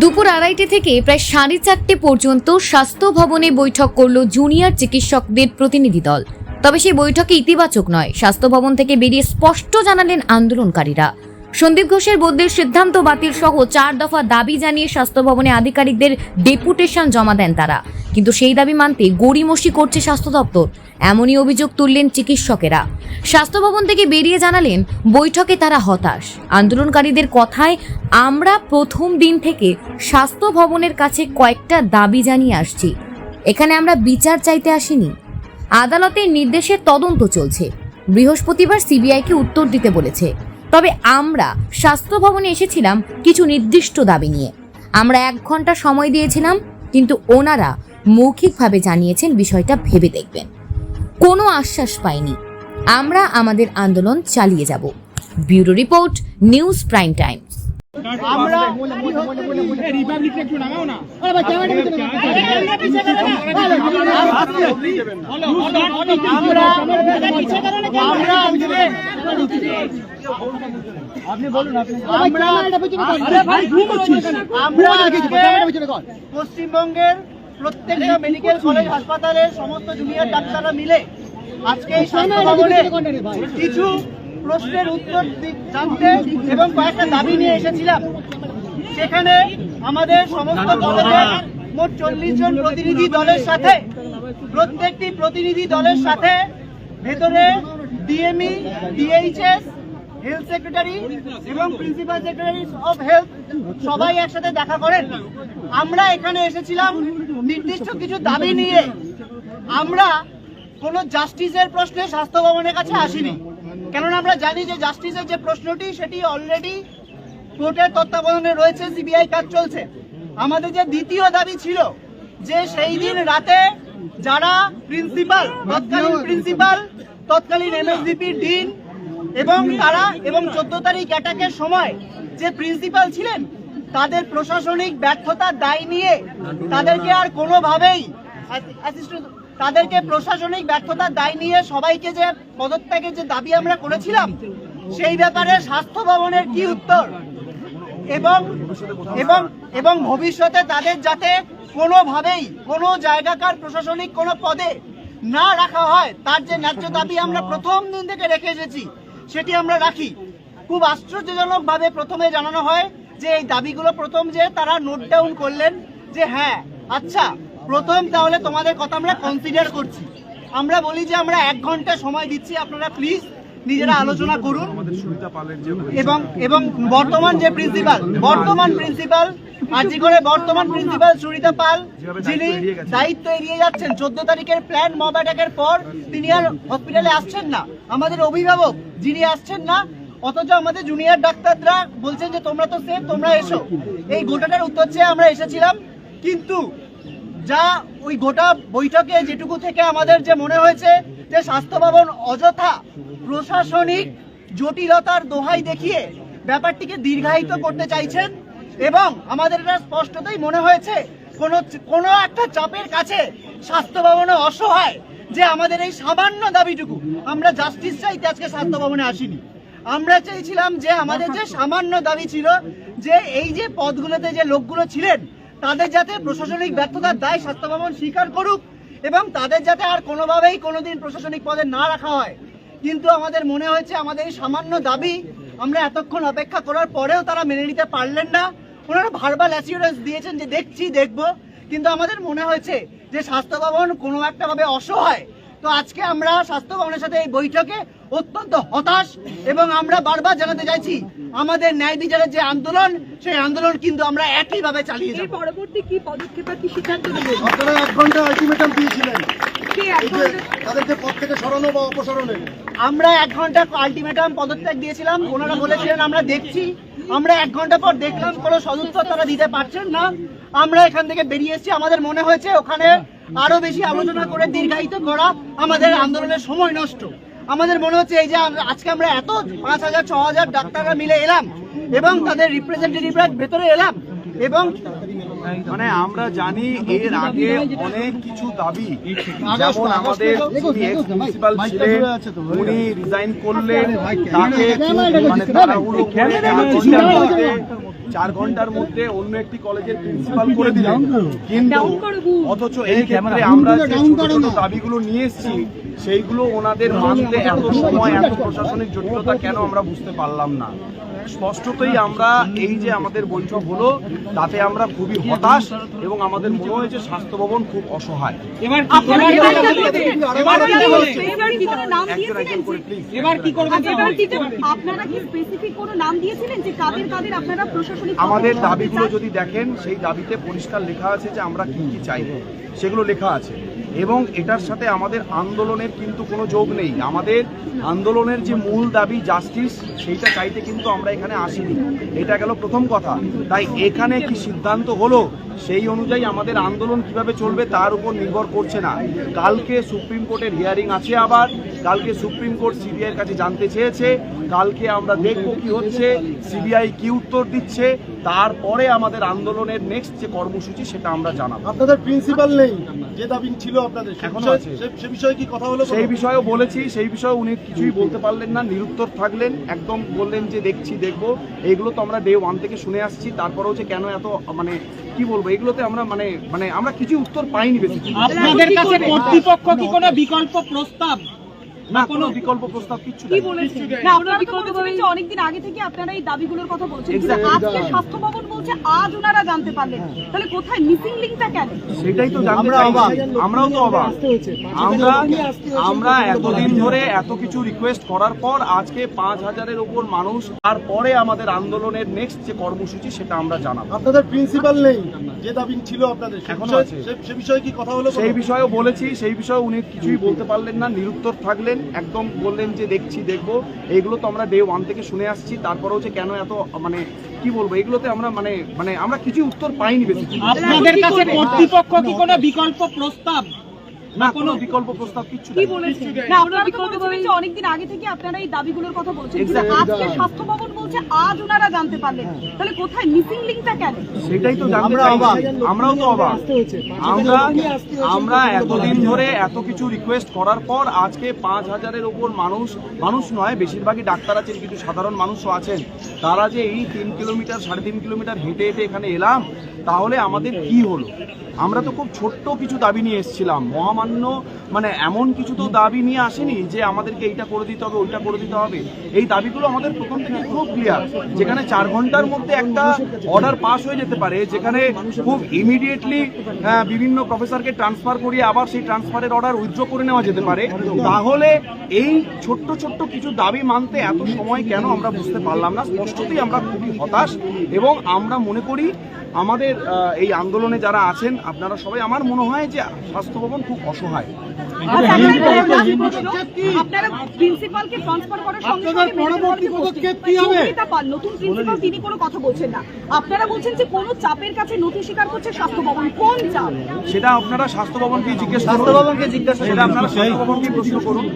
দুপুর 2:30 থেকে প্রায় 4:30 পর্যন্ত স্বাস্থ্য ভবনে বৈঠক করল জুনিয়র চিকিৎসকদের প্রতিনিধি দল। তবে সেই বৈঠকে ইতিবাচক নয়, স্বাস্থ্য ভবন থেকে বেরিয়ে স্পষ্ট জানালেন আন্দোলনকারীরা। সন্দীপ ঘোষের বদলির সিদ্ধান্ত বাতিল সহ 4 দফা দাবি জানিয়ে স্বাস্থ্য ভবনে আধিকারিকদের ডেপুটেশন জমা দেন তারা, কিন্তু সেই দাবি মানতে গড়িমসি করছে স্বাস্থ্য দপ্তর, এমনই অভিযোগ তুললেন চিকিৎসকেরা। স্বাস্থ্য ভবন থেকে বেরিয়ে জানালেন বৈঠকে তারা হতাশ। আন্দোলনকারীদের কথায়, আমরা প্রথম দিন থেকে স্বাস্থ্য ভবনের কাছে কয়েকটা দাবি জানিয়ে আসছি, এখানে আমরা বিচার চাইতে আসিনি। আদালতের নির্দেশে তদন্ত চলছে, বৃহস্পতিবার সিবিআইকে উত্তর দিতে বলেছে। তবে আমরা স্বাস্থ্য ভবনে এসেছিলাম কিছু নির্দিষ্ট দাবি নিয়ে। আমরা 1 ঘন্টা সময় দিয়েছিলাম, কিন্তু ওনারা মৌখিকভাবে জানিয়েছেন বিষয়টা ভেবে দেখবেন। কোনো আশ্বাস পাইনি। আমরা আমাদের আন্দোলন চালিয়ে যাব। Bureau report, news prime Times. আমরা পশ্চিমবঙ্গের প্রত্যেকটা মেডিকেল কলেজ হাসপাতালের সমস্ত জুনিয়র ডাক্তাররা মিলে আজকে এই স্বাস্থ্য ভবনে কিছু প্রশ্নের উত্তর জানতে এবং কয়েকটা দাবি নিয়ে এসেছিলাম। সেখানে আমাদের সমস্ত কলেজের মোট 40 জন প্রতিনিধি দলের সাথে, প্রত্যেকটি প্রতিনিধি দলের সাথে ভেতরে ডিএমই, ডিএইচএস, হেলথ সেক্রেটারি এবং প্রিন্সিপাল সেক্রেটারি অফ হেলথ সবাই একসাথে দেখা করেন। আমরা এখানে এসেছিলাম নির্দিষ্ট কিছু দাবি নিয়ে। আমরা কোনো জাস্টিসের প্রশ্নে স্বাস্থ্য ভবনের কাছে আসিনি, কেননা আমরা জানি যে জাস্টিসের যে প্রশ্নটি সেটি অলরেডি কোর্টের তত্ত্বাবধানে রয়েছে, সিবিআই কাজ চলছে। আমাদের যে দ্বিতীয় দাবি ছিল যে সেই দিন রাতে যারা প্রিন্সিপাল, তৎকালীন প্রিন্সিপাল, তৎকালীন এমএসভিপি, ডিন এবং তারা এবং 14 তারিখ অ্যাটাকের সময় যে প্রিন্সিপাল ছিলেন তাদের প্রশাসনিক ব্যর্থতার দায় নিয়ে তাদেরকে আর কোনোভাবেই প্রশাসনিক ব্যর্থতার দায় নিয়ে সবাইকে যে পদত্যাগের যে দাবি আমরা করেছিলাম, সেই ব্যাপারে স্বাস্থ্য ভবনের কি উত্তর, এবং ভবিষ্যতে তাদের যাতে কোনোভাবেই কোনো জায়গাকার প্রশাসনিক কোনো পদে না রাখা হয়, তার যে ন্যায্য দাবি আমরা প্রথম দিন থেকে রেখে এসেছি সেটি আমরা রাখি। খুব আশ্চর্যজনকভাবে প্রথমে জানানো হয় যে এই দাবিগুলো প্রথম যে তারা নোট ডাউন করলেন যে হ্যাঁ আচ্ছা প্রথম তাহলে তোমাদের কথা আমরা কনসিডার করছি। আমরা বলি যে আমরা 1 ঘন্টা সময় দিচ্ছি, আপনারা প্লিজ নিজেরা আলোচনা করুন। এবং বর্তমান প্রিন্সিপাল আজি করে বর্তমান প্রিন্সিপাল সুরিতা পাল, যিনি দায়িত্ব এড়িয়ে যাচ্ছেন, 14 তারিখের প্ল্যান মব অ্যাটাকের পর তিনি আর হসপিটালে আসছেন না। আমাদের অভিভাবক যিনি আসছেন না, অথচ আমাদের জুনিয়র ডাক্তাররা বলছেন যে তোমরা তো সেফ, তোমরা এসো। এই গোটাটার উত্তর চেয়ে আমরা এসেছিলাম, কিন্তু যা ওই গোটা বৈঠকে যেটুকু থেকে আমাদের যে মনে হয়েছে যে স্বাস্থ্য ভবন অযথা প্রশাসনিক জটিলতার দোহাই দেখিয়ে ব্যাপারটিকে দীর্ঘায়িত করতে চাইছেন, এবং আমাদের এটা স্পষ্টতই মনে হয়েছে কোনো একটা চাপের কাছে স্বাস্থ্য ভবনে অসহায়, যে আমাদের এই সামান্য দাবিটুকু আমরা জাস্টিস চাইতে আজকে স্বাস্থ্য ভবনে আসিনি। আমরা চাইছিলাম যে আমাদের যে সামান্য দাবি ছিল যে এই যে পদগুলোতে যে লোকগুলো ছিলেন তাদের যাতে প্রশাসনিক ব্যর্থতার দায় স্বাস্থ্য ভবন স্বীকার করুক এবং তাদের যাতে আর কোনোভাবেই কোনোদিন প্রশাসনিক পদে না রাখা হয়। কিন্তু আমাদের মনে হয়েছে আমাদের এই সামান্য দাবি আমরা এতক্ষণ অপেক্ষা করার পরেও তারা মেনে নিতে পারলেন না। ওনারা ভার্বাল অ্যাসিউরেন্স দিয়েছেন যে দেখছি, দেখব, কিন্তু আমাদের মনে হয়েছে যে স্বাস্থ্য ভবন কোনো একটা ভাবে অসহায়। তো আজকে আমরা স্বাস্থ্য ভবনের সাথে এই বৈঠকে অত্যন্ত হতাশ, এবং আমরা বারবার জানাতে চাইছি আমাদের ন্যায় বিচারের যে আন্দোলন, সেই আন্দোলন কিন্তু আমরা একইভাবে চালিয়ে যাব। পরবর্তী কি পদক্ষেপ কি সিদ্ধান্ত নেবেন? আপনারা 1 ঘন্টা আলটিমেটাম দিয়েছিলেন, তাদেরকে পদ থেকে সরানো বা অপসারণের। আমরা 1 ঘন্টা আলটিমেটাম পদত্যাগ দিয়েছিলাম, ওনারা বলেছিলেন আমরা দেখছি। আমরা 1 ঘন্টা পর দেখলাম কোনো সদুত্তর তারা দিতে পারছেন না। আমরা এখান থেকে বেরিয়ে এসেছি। আমাদের মনে হয়েছে ওখানে আরো বেশি আলোচনা করে দীর্ঘায়িত করা আমাদের আন্দোলনের সময় নষ্ট। আমাদের মনে হচ্ছে এই যে আজকে আমরা এত 5000-6000 ডাক্তাররা মিলে এলাম এবং তাদের রিপ্রেজেন্টেটিভরা ভেতরে এলাম, এবং মানে আমরা জানি এর আগে অনেক কিছু দাবি, যেমন আমাদের প্রিন্সিপাল ছিলেন উনি রিজাইন করলেন, তাকে মানে 4 ঘন্টার মধ্যে অন্য একটি কলেজের প্রিন্সিপাল করে দিলেন, কিন্তু অথচ এই ক্ষেত্রে আমরা যে ছোট ছোট দাবিগুলো নিয়ে এসেছি সেইগুলো ওনাদের মানতে এত সময়, এত প্রশাসনিক জটিলতা কেন আমরা বুঝতে পারলাম না। স্পষ্টতই আমরা এই যে আমাদের বৈঠক হলো তাতে আমরা খুবই হতাশ এবং আমাদের মনে হয়েছে স্বাস্থ্য ভবন খুব অসহায়। আমাদের দাবিগুলো যদি দেখেন সেই দাবিতে পরিষ্কার লেখা আছে যে আমরা কি কি চাই, সেগুলো লেখা আছে এবং এটার সাথে আমাদের আন্দোলনের কিন্তু কোনো যোগ নেই। আমাদের আন্দোলনের যে মূল দাবি জাস্টিস, সেইটা চাইতে কিন্তু আমরা এখানে আসিনি। এটা গেল প্রথম কথা। তাই এখানে কি সিদ্ধান্ত হলো সেই অনুযায়ী আমাদের আন্দোলন কিভাবে চলবে তার উপর নির্ভর করছে না। কালকে সুপ্রিম কোর্টের হিয়ারিং আছে, আবার কালকে সুপ্রিম কোর্ট সিবিআইয়ের কাছে জানতে চেয়েছে, কালকে আমরা দেখব কি হচ্ছে, সিবিআই কি উত্তর দিচ্ছে, তারপরে আমাদের আন্দোলনের নেক্সট যে কর্মসূচি সেটা আমরা জানাবো। আপনাদের প্রিন্সিপাল নেই, যে দাবি ছিল আপনাদের এখনো আছে। সে বিষয়ে কি কথা হলো? সেই বিষয়েও বলেছি, সেই বিষয়ে উনি কিছুই বলতে পারলেন না, নিরুত্তর থাকলেন, একদম বললেন যে দেখছি দেখবো। এইগুলো তো আমরা ডে 1 থেকে শুনে আসছি, তারপরেও যে কেন এত মানে কি বলবো, এগুলোতে আমরা মানে আমরা কিছু উত্তর পাইনি বেশি। আপনাদের কাছে কর্তৃপক্ষ কি কোনো বিকল্প প্রস্তাব না, কোনো বিকল্প প্রস্তাব কিচ্ছু নেই। না, আপনারা তো বলেছিলেন যে অনেকদিন আগে থেকে আপনারা এই দাবিগুলোর কথা বলছেন, কিন্তু আজকে স্বাস্থ্য ভবন বলছে আজ ওনারা জানতে পারলেন, তাহলে কোথায় মিসিং লিংকটা কেন? সেটাই তো জানতে চাইছি, আমরাও তো অবাক। আমরা এতদিন ধরে এত কিছু রিকোয়েস্ট করার পর আজকে 5000-এর উপর মানুষ, তারপরে আমাদের আন্দোলনের নেক্সট যে কর্মসূচি সেটা আমরা জানাবো। আপনাদের প্রিন্সিপাল নেই, যে দাবি ছিল আপনাদের এখনো আছে। সে বিষয়ে কি কথা হলো? সেই বিষয়েও বলেছি, সেই বিষয়ে উনি কিছুই বলতে পারলেন না, নিরুত্তর থাকলেন, একদম বললেন যে দেখছি দেখবো। এইগুলো তো আমরা ডে 1 থেকে শুনে আসছি, তারপরেও যে কেন এত মানে কি বলবো, এগুলোতে আমরা মানে আমরা কিছু উত্তর পাইনি বেশি। আপনাদের কাছে কর্তৃপক্ষ কি কোনো বিকল্প প্রস্তাব না, কোনো বিকল্প প্রস্তাব কিচ্ছু নেই। না, আপনারা তো বলেছিলেন যে অনেকদিন আগে থেকে আপনারা এই দাবিগুলোর কথা বলছেন, কিন্তু আজকে স্বাস্থ্য ভবন বলছে আজ ওনারা জানতে পারলেন, তাহলে কোথায় মিসিং লিংকটা কেন? সেটাই তো জানতে চাইছি, আমরাও তো অবাক। আমরা এতদিন ধরে এত কিছু রিকোয়েস্ট করার পর আজকে 5000-এর উপর মানুষ নয়, বেশিরভাগই ডাক্তার আছেন, কিন্তু সাধারণ মানুষও আছেন, তারা যে এই 3 কিলোমিটার 3.5 কিলোমিটার হেঁটে হেঁটে এখানে এলাম, তাহলে আমাদের কি হলো? আমরা তো খুব ছোট্ট কিছু দাবি নিয়ে এসেছিলাম, মহামান্য মানে এমন কিছু তো দাবি নিয়ে আসেনি যে আমাদেরকে এইটা করে দিতে হবে, ওইটা করে দিতে হবে। এই দাবিগুলো আমাদের প্রথম থেকে খুব ক্লিয়ার, যেখানে 4 ঘন্টার মধ্যে একটা অর্ডার পাস হয়ে যেতে পারে, যেখানে খুব ইমিডিয়েটলি বিভিন্ন প্রফেসরকে ট্রান্সফার করিয়ে আবার সেই ট্রান্সফারের অর্ডার উইথড্র করে নেওয়া যেতে পারে, তাহলে এই ছোট্ট ছোট্ট কিছু দাবি মানতে এত সময় কেন আমরা বুঝতে পারলাম না। স্পষ্টতই আমরা খুবই হতাশ এবং আমরা মনে করি আমাদের এই আন্দোলনে যারা আছেন আপনারা সবাই, আমার মনে হয় যে স্বাস্থ্য ভবন খুব অসহায়। আপনারা প্রিন্সিপালকে ট্রান্সফার করার সঙ্গে সঙ্গে পরবর্তী পদক্ষেপ কি হবে? নতুন প্রিন্সিপাল তিনি কোনো কথা বলছেন না, আপনারা বলছেন যে কোনো চাপের কাছে নথি স্বীকার করছে স্বাস্থ্য ভবন। কোন চাপ? সেটা আপনারা স্বাস্থ্য ভবনকে জিজ্ঞেস করুন, সেটা আপনারা স্বাস্থ্য ভবনকে প্রশ্ন করুন।